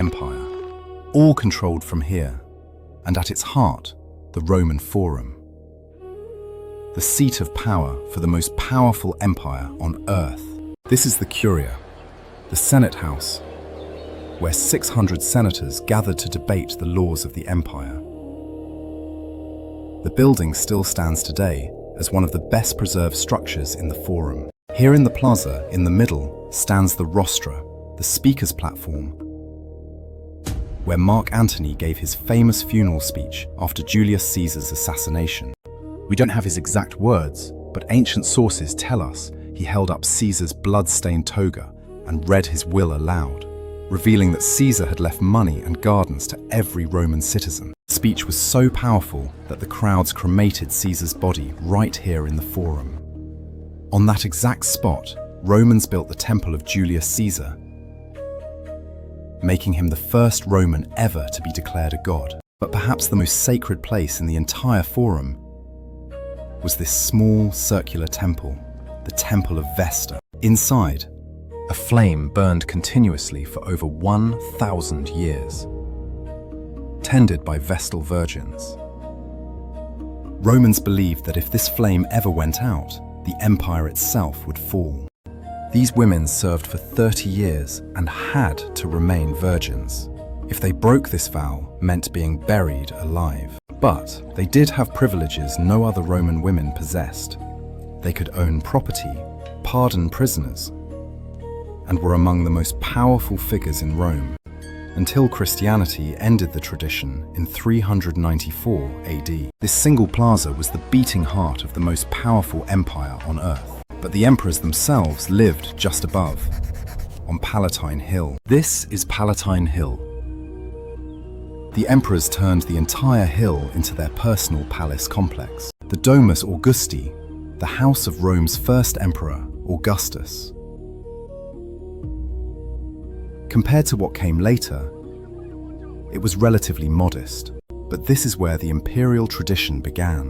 Empire, all controlled from here, and at its heart, the Roman Forum. The seat of power for the most powerful empire on Earth. This is the Curia, the Senate House, where 600 senators gathered to debate the laws of the empire. The building still stands today as one of the best preserved structures in the Forum. Here in the plaza, in the middle, stands the rostra, the speaker's platform, where Mark Antony gave his famous funeral speech after Julius Caesar's assassination. We don't have his exact words, but ancient sources tell us he held up Caesar's blood-stained toga and read his will aloud, revealing that Caesar had left money and gardens to every Roman citizen. The speech was so powerful that the crowds cremated Caesar's body right here in the Forum. On that exact spot, Romans built the temple of Julius Caesar, making him the first Roman ever to be declared a god. But perhaps the most sacred place in the entire Forum was this small circular temple, the Temple of Vesta. Inside, a flame burned continuously for over 1,000 years, tended by Vestal virgins. Romans believed that if this flame ever went out, the empire itself would fall. These women served for 30 years and had to remain virgins. If they broke this vow, meant being buried alive. But they did have privileges no other Roman women possessed. They could own property, pardon prisoners, and were among the most powerful figures in Rome, until Christianity ended the tradition in 394 AD. This single plaza was the beating heart of the most powerful empire on Earth. But the emperors themselves lived just above, on Palatine Hill. This is Palatine Hill. The emperors turned the entire hill into their personal palace complex. The Domus Augusti, the house of Rome's first emperor, Augustus. Compared to what came later, it was relatively modest, but this is where the imperial tradition began.